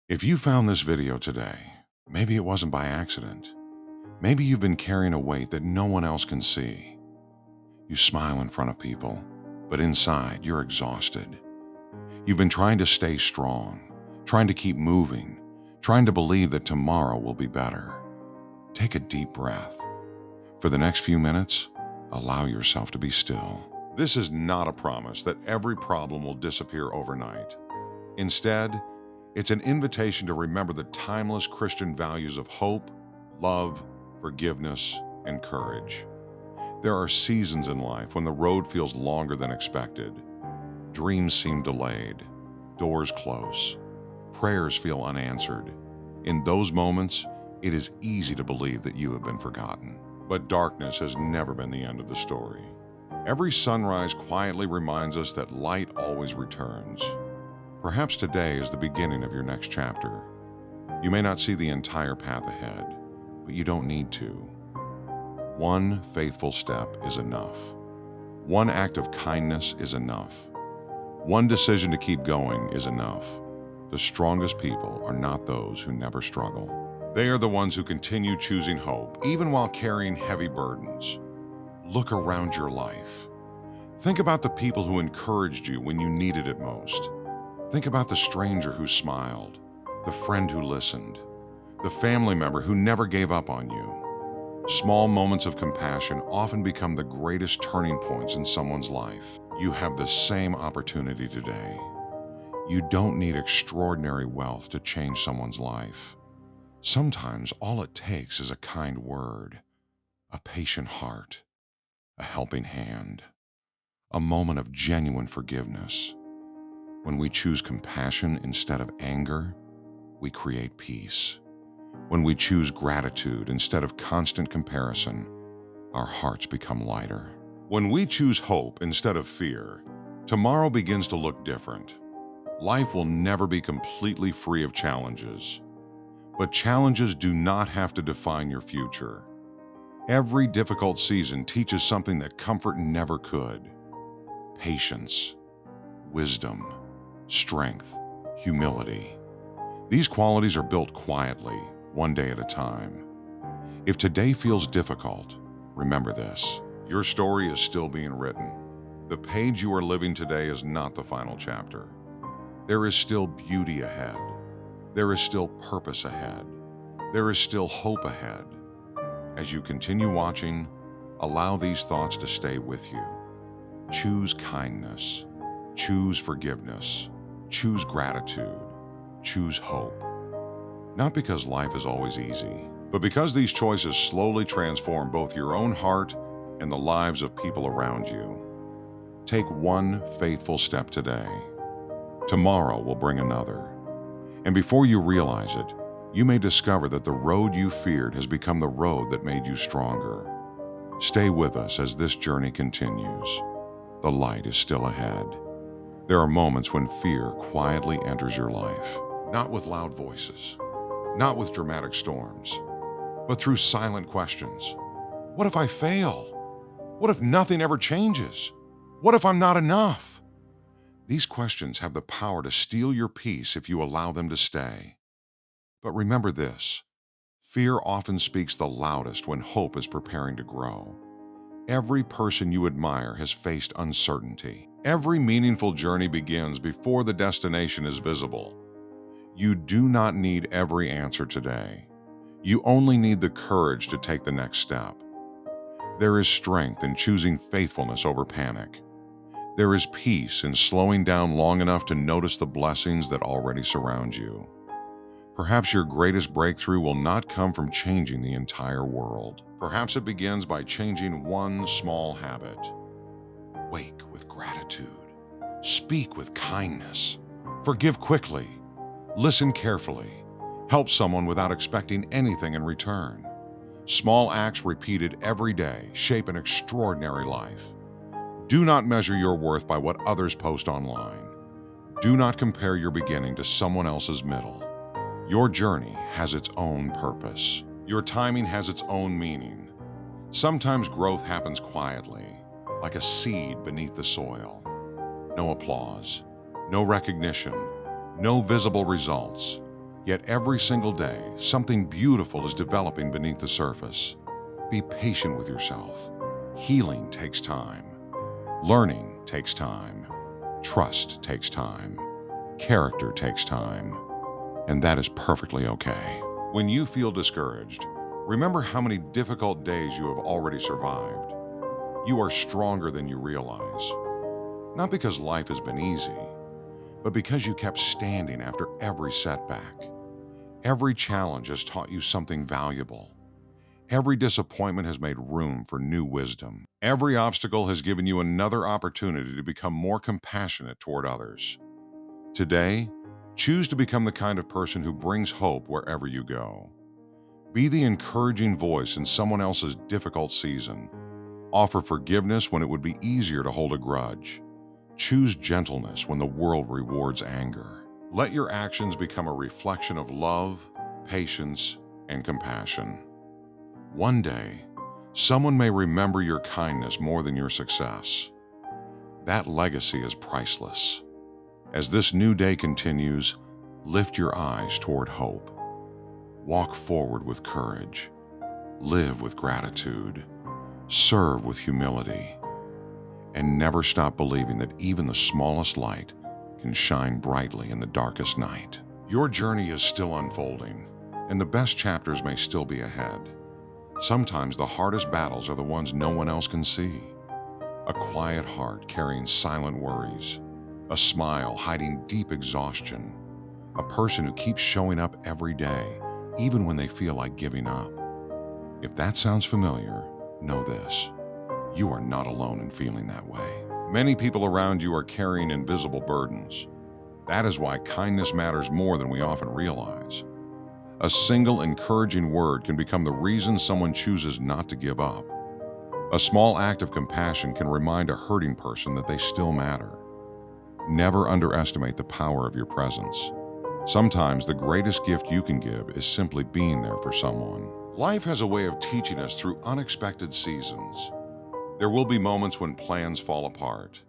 If you found this video today, maybe it wasn't by accident. Maybe you've been carrying a weight that no one else can see. You smile in front of people, but inside you're exhausted. You've been trying to stay strong, trying to keep moving, trying to believe that tomorrow will be better. Take a deep breath. For the next few minutes, allow yourself to be still. This is not a promise that every problem will disappear overnight. Instead, it's an invitation to remember the timeless Christian values of hope, love, forgiveness, and courage. There are seasons in life when the road feels longer than expected. Dreams seem delayed, doors close, prayers feel unanswered. In those moments, it is easy to believe that you have been forgotten. But darkness has never been the end of the story. Every sunrise quietly reminds us that light always returns. Perhaps today is the beginning of your next chapter. You may not see the entire path ahead, but you don't need to. One faithful step is enough. One act of kindness is enough. One decision to keep going is enough. The strongest people are not those who never struggle. They are the ones who continue choosing hope, even while carrying heavy burdens. Look around your life. Think about the people who encouraged you when you needed it most. Think about the stranger who smiled, the friend who listened, the family member who never gave up on you. Small moments of compassion often become the greatest turning points in someone's life. You have the same opportunity today. You don't need extraordinary wealth to change someone's life. Sometimes all it takes is a kind word, a patient heart, a helping hand, a moment of genuine forgiveness. When we choose compassion instead of anger, we create peace. When we choose gratitude instead of constant comparison, our hearts become lighter. When we choose hope instead of fear, tomorrow begins to look different. Life will never be completely free of challenges, but challenges do not have to define your future. Every difficult season teaches something that comfort never could: patience, wisdom, strength, humility. These qualities are built quietly, one day at a time. If today feels difficult, remember this: your story is still being written. The page you are living today is not the final chapter. There is still beauty ahead. There is still purpose ahead. There is still hope ahead. As you continue watching, allow these thoughts to stay with you. Choose kindness. Choose forgiveness. Choose gratitude. Choose hope. Not because life is always easy, but because these choices slowly transform both your own heart and the lives of people around you. Take one faithful step today. Tomorrow will bring another. And before you realize it, you may discover that the road you feared has become the road that made you stronger. Stay with us as this journey continues. The light is still ahead. There are moments when fear quietly enters your life, not with loud voices, not with dramatic storms, but through silent questions. What if I fail? What if nothing ever changes? What if I'm not enough? These questions have the power to steal your peace if you allow them to stay. But remember this: fear often speaks the loudest when hope is preparing to grow. Every person you admire has faced uncertainty. Every meaningful journey begins before the destination is visible. You do not need every answer today. You only need the courage to take the next step. There is strength in choosing faithfulness over panic. There is peace in slowing down long enough to notice the blessings that already surround you. Perhaps your greatest breakthrough will not come from changing the entire world. Perhaps it begins by changing one small habit. Wake with gratitude. Speak with kindness. Forgive quickly. Listen carefully. Help someone without expecting anything in return. Small acts repeated every day shape an extraordinary life. Do not measure your worth by what others post online. Do not compare your beginning to someone else's middle. Your journey has its own purpose. Your timing has its own meaning. Sometimes growth happens quietly, like a seed beneath the soil. No applause, no recognition, no visible results, Yet every single day, something beautiful is developing beneath the surface. Be patient with yourself. Healing takes time. Learning takes time. Trust takes time. Character takes time. And that is perfectly okay. When you feel discouraged, remember how many difficult days you have already survived. You are stronger than you realize. Not because life has been easy, but because you kept standing after every setback. Every challenge has taught you something valuable. Every disappointment has made room for new wisdom. Every obstacle has given you another opportunity to become more compassionate toward others. Today, choose to become the kind of person who brings hope wherever you go. Be the encouraging voice in someone else's difficult season. Offer forgiveness when it would be easier to hold a grudge. Choose gentleness when the world rewards anger. Let your actions become a reflection of love, patience, and compassion. One day, someone may remember your kindness more than your success. That legacy is priceless. As this new day continues, lift your eyes toward hope. Walk forward with courage. Live with gratitude. Serve with humility. And never stop believing that even the smallest light can shine brightly in the darkest night. Your journey is still unfolding, and the best chapters may still be ahead. Sometimes the hardest battles are the ones no one else can see. A quiet heart carrying silent worries, a smile hiding deep exhaustion, a person who keeps showing up every day, even when they feel like giving up. If that sounds familiar, know this: you are not alone in feeling that way. Many people around you are carrying invisible burdens. That is why kindness matters more than we often realize. A single encouraging word can become the reason someone chooses not to give up. A small act of compassion can remind a hurting person that they still matter. Never underestimate the power of your presence. Sometimes the greatest gift you can give is simply being there for someone. Life has a way of teaching us through unexpected seasons. There will be moments when plans fall apart.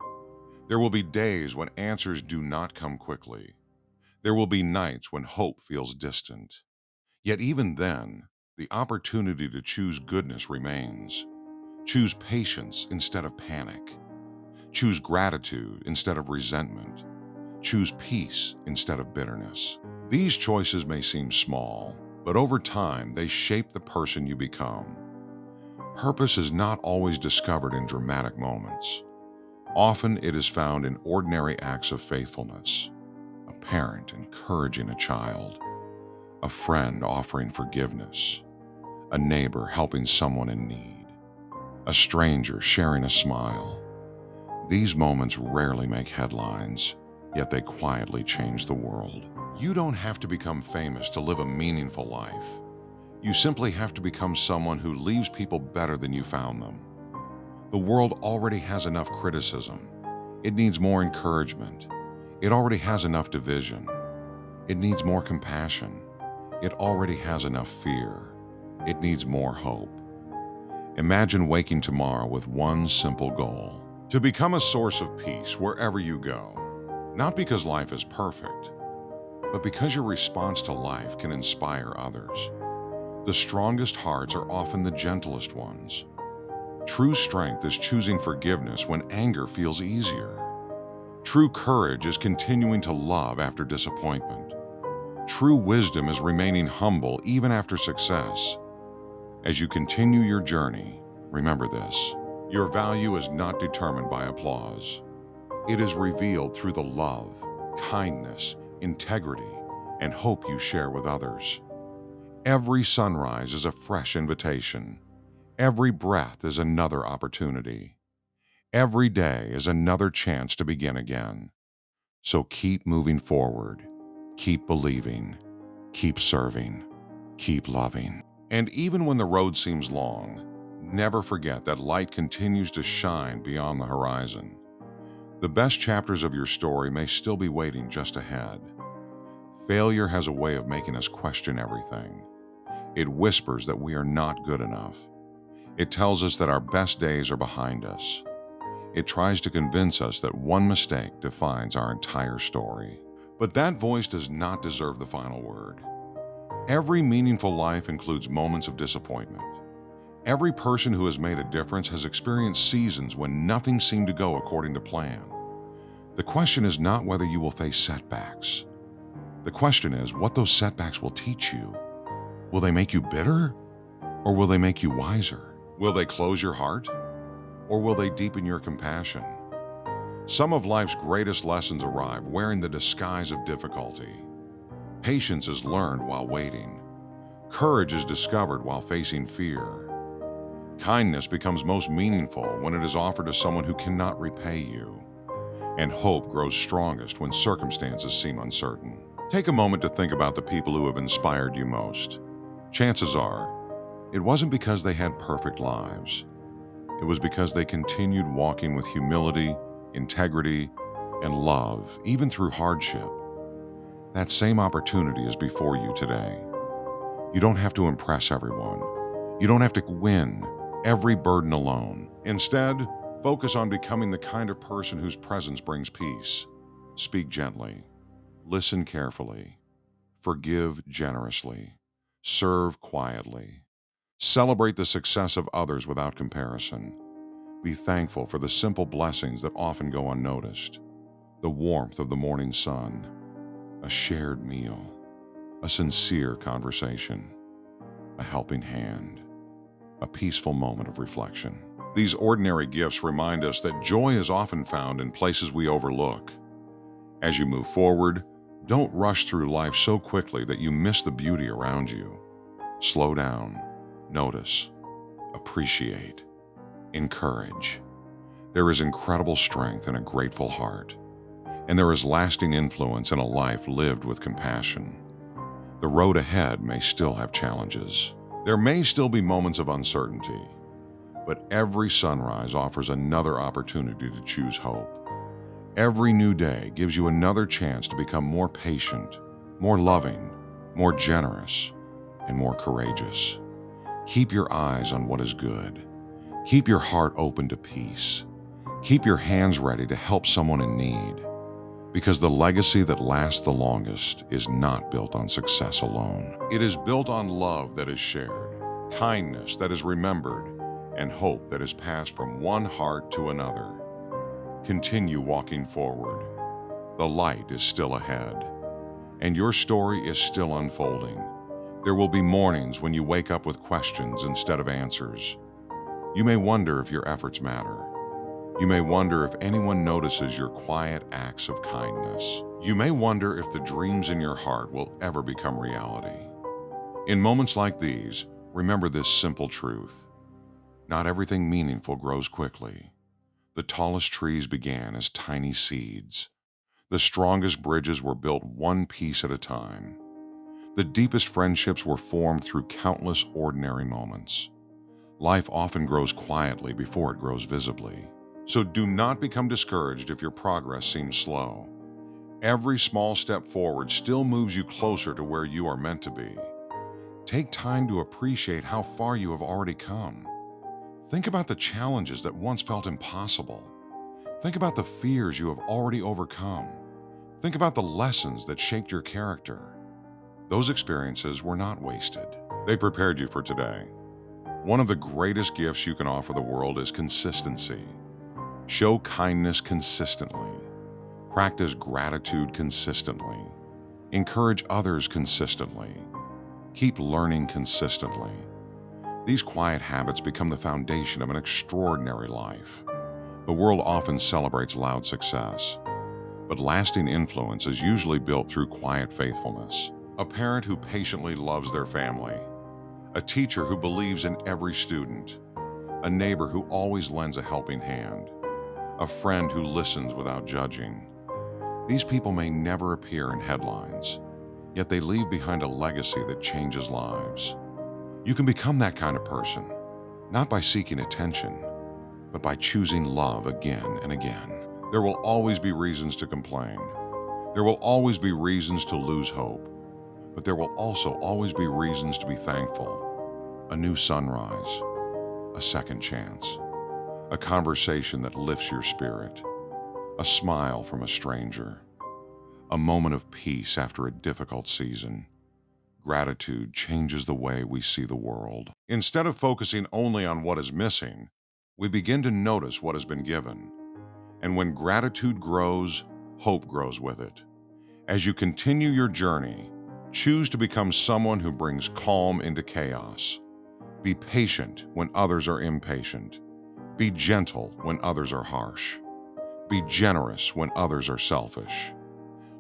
There will be days when answers do not come quickly. There will be nights when hope feels distant. Yet even then, the opportunity to choose goodness remains. Choose patience instead of panic. Choose gratitude instead of resentment. Choose peace instead of bitterness. These choices may seem small, but over time they shape the person you become. Purpose is not always discovered in dramatic moments. Often it is found in ordinary acts of faithfulness. A parent encouraging a child, a friend offering forgiveness, a neighbor helping someone in need, a stranger sharing a smile. These moments rarely make headlines, yet they quietly change the world. You don't have to become famous to live a meaningful life. You simply have to become someone who leaves people better than you found them. The world already has enough criticism. It needs more encouragement. It already has enough division. It needs more compassion. It already has enough fear. It needs more hope. Imagine waking tomorrow with one simple goal: to become a source of peace wherever you go. Not because life is perfect, but because your response to life can inspire others. The strongest hearts are often the gentlest ones. True strength is choosing forgiveness when anger feels easier. True courage is continuing to love after disappointment. True wisdom is remaining humble even after success. As you continue your journey, remember this: your value is not determined by applause. It is revealed through the love, kindness, integrity, and hope you share with others. Every sunrise is a fresh invitation. Every breath is another opportunity. Every day is another chance to begin again. So keep moving forward. Keep believing. Keep serving. Keep loving. And even when the road seems long, never forget that light continues to shine beyond the horizon. The best chapters of your story may still be waiting just ahead. Failure has a way of making us question everything. It whispers that we are not good enough. It tells us that our best days are behind us. It tries to convince us that one mistake defines our entire story. But that voice does not deserve the final word. Every meaningful life includes moments of disappointment. Every person who has made a difference has experienced seasons when nothing seemed to go according to plan. The question is not whether you will face setbacks. The question is what those setbacks will teach you. Will they make you bitter, or will they make you wiser? Will they close your heart, or will they deepen your compassion? Some of life's greatest lessons arrive wearing the disguise of difficulty. Patience is learned while waiting. Courage is discovered while facing fear. Kindness becomes most meaningful when it is offered to someone who cannot repay you. And hope grows strongest when circumstances seem uncertain. Take a moment to think about the people who have inspired you most. Chances are, it wasn't because they had perfect lives. It was because they continued walking with humility, integrity, and love, even through hardship. That same opportunity is before you today. You don't have to impress everyone. You don't have to win every burden alone. Instead, focus on becoming the kind of person whose presence brings peace. Speak gently. Listen carefully. Forgive generously. Serve quietly. Celebrate the success of others without comparison. Be thankful for the simple blessings that often go unnoticed. The warmth of the morning sun, a shared meal, a sincere conversation, a helping hand, a peaceful moment of reflection. These ordinary gifts remind us that joy is often found in places we overlook. As you move forward, don't rush through life so quickly that you miss the beauty around you. Slow down, notice, appreciate, encourage. There is incredible strength in a grateful heart, and there is lasting influence in a life lived with compassion. The road ahead may still have challenges. There may still be moments of uncertainty, but every sunrise offers another opportunity to choose hope. Every new day gives you another chance to become more patient, more loving, more generous, and more courageous. Keep your eyes on what is good. Keep your heart open to peace. Keep your hands ready to help someone in need. Because the legacy that lasts the longest is not built on success alone. It is built on love that is shared, kindness that is remembered, and hope that is passed from one heart to another. Continue walking forward. The light is still ahead, and your story is still unfolding. There will be mornings when you wake up with questions instead of answers. You may wonder if your efforts matter. You may wonder if anyone notices your quiet acts of kindness. You may wonder if the dreams in your heart will ever become reality. In moments like these, remember this simple truth. Not everything meaningful grows quickly. The tallest trees began as tiny seeds. The strongest bridges were built one piece at a time. The deepest friendships were formed through countless ordinary moments. Life often grows quietly before it grows visibly. So do not become discouraged if your progress seems slow. Every small step forward still moves you closer to where you are meant to be. Take time to appreciate how far you have already come. Think about the challenges that once felt impossible. Think about the fears you have already overcome. Think about the lessons that shaped your character. Those experiences were not wasted. They prepared you for today. One of the greatest gifts you can offer the world is consistency. Show kindness consistently. Practice gratitude consistently. Encourage others consistently. Keep learning consistently. These quiet habits become the foundation of an extraordinary life. The world often celebrates loud success, but lasting influence is usually built through quiet faithfulness. A parent who patiently loves their family. A teacher who believes in every student. A neighbor who always lends a helping hand. A friend who listens without judging. These people may never appear in headlines, yet they leave behind a legacy that changes lives. You can become that kind of person, not by seeking attention, but by choosing love again and again. There will always be reasons to complain. There will always be reasons to lose hope, but there will also always be reasons to be thankful. A new sunrise, a second chance, a conversation that lifts your spirit, a smile from a stranger, a moment of peace after a difficult season. Gratitude changes the way we see the world. Instead of focusing only on what is missing, we begin to notice what has been given. And when gratitude grows, hope grows with it. As you continue your journey, choose to become someone who brings calm into chaos. Be patient when others are impatient. Be gentle when others are harsh. Be generous when others are selfish.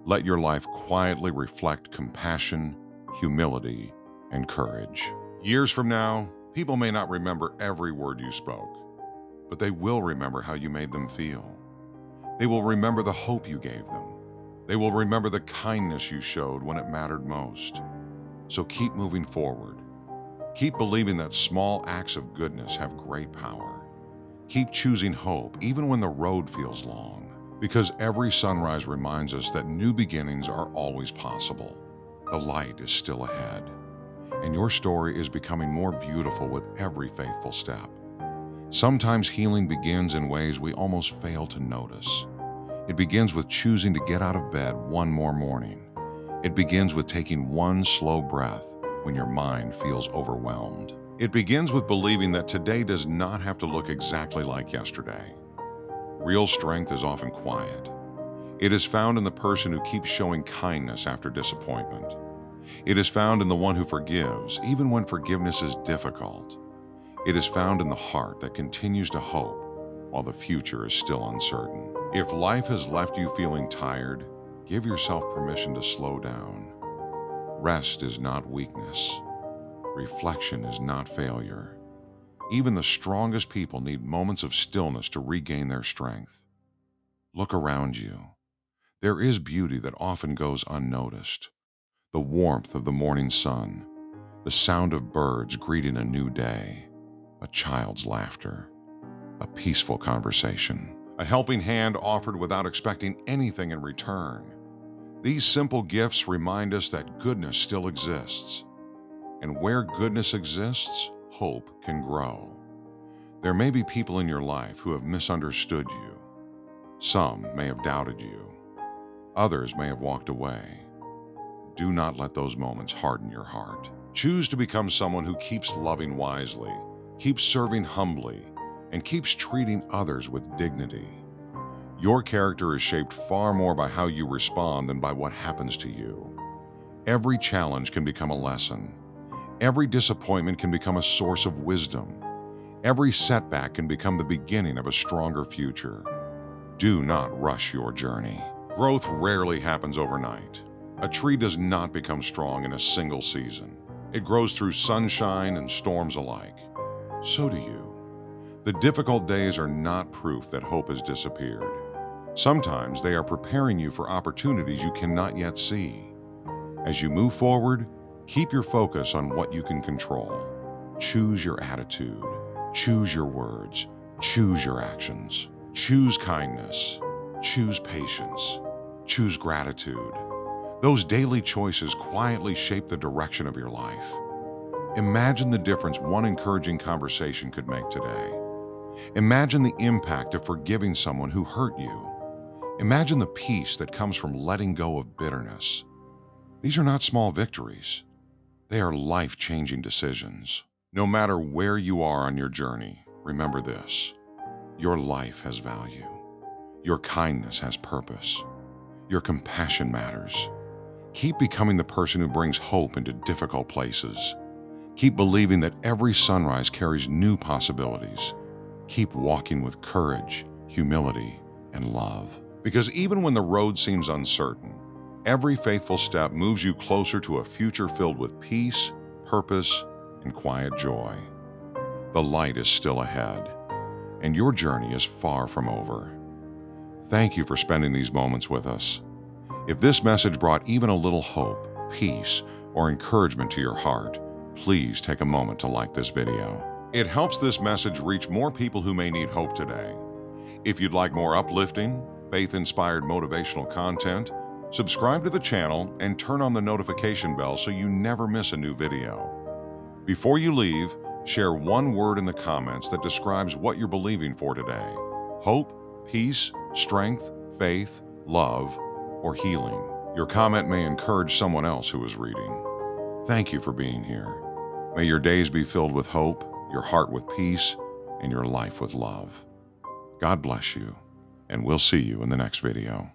Let your life quietly reflect compassion, humility, and courage. Years from now, people may not remember every word you spoke, but they will remember how you made them feel. They will remember the hope you gave them. They will remember the kindness you showed when it mattered most. So keep moving forward. Keep believing that small acts of goodness have great power. Keep choosing hope even when the road feels long, because every sunrise reminds us that new beginnings are always possible. The light is still ahead, and your story is becoming more beautiful with every faithful step. Sometimes healing begins in ways we almost fail to notice. It begins with choosing to get out of bed one more morning. It begins with taking one slow breath when your mind feels overwhelmed. It begins with believing that today does not have to look exactly like yesterday. Real strength is often quiet. It is found in the person who keeps showing kindness after disappointment. It is found in the one who forgives, even when forgiveness is difficult. It is found in the heart that continues to hope while the future is still uncertain. If life has left you feeling tired, give yourself permission to slow down. Rest is not weakness. Reflection is not failure. Even the strongest people need moments of stillness to regain their strength. Look around you. There is beauty that often goes unnoticed. The warmth of the morning sun, the sound of birds greeting a new day, a child's laughter, a peaceful conversation, a helping hand offered without expecting anything in return. These simple gifts remind us that goodness still exists. And where goodness exists, hope can grow. There may be people in your life who have misunderstood you. Some may have doubted you. Others may have walked away. Do not let those moments harden your heart. Choose to become someone who keeps loving wisely, keeps serving humbly, and keeps treating others with dignity. Your character is shaped far more by how you respond than by what happens to you. Every challenge can become a lesson. Every disappointment can become a source of wisdom. Every setback can become the beginning of a stronger future. Do not rush your journey. Growth rarely happens overnight. A tree does not become strong in a single season. It grows through sunshine and storms alike. So do you. The difficult days are not proof that hope has disappeared. Sometimes they are preparing you for opportunities you cannot yet see. As you move forward, keep your focus on what you can control. Choose your attitude. Choose your words. Choose your actions. Choose kindness. Choose patience. Choose gratitude. Those daily choices quietly shape the direction of your life. Imagine the difference one encouraging conversation could make today. Imagine the impact of forgiving someone who hurt you. Imagine the peace that comes from letting go of bitterness. These are not small victories. They are life-changing decisions. No matter where you are on your journey, remember this: your life has value. Your kindness has purpose. Your compassion matters. Keep becoming the person who brings hope into difficult places. Keep believing that every sunrise carries new possibilities. Keep walking with courage, humility, and love. Because even when the road seems uncertain, every faithful step moves you closer to a future filled with peace, purpose, and quiet joy. The light is still ahead, and your journey is far from over. Thank you for spending these moments with us. If this message brought even a little hope, peace, or encouragement to your heart, please take a moment to like this video. It helps this message reach more people who may need hope today. If you'd like more uplifting, faith-inspired motivational content, subscribe to the channel and turn on the notification bell so you never miss a new video. Before you leave, share one word in the comments that describes what you're believing for today: hope, peace, strength, faith, love, or healing. Your comment may encourage someone else who is reading. Thank you for being here. May your days be filled with hope, your heart with peace, and your life with love. God bless you, and we'll see you in the next video.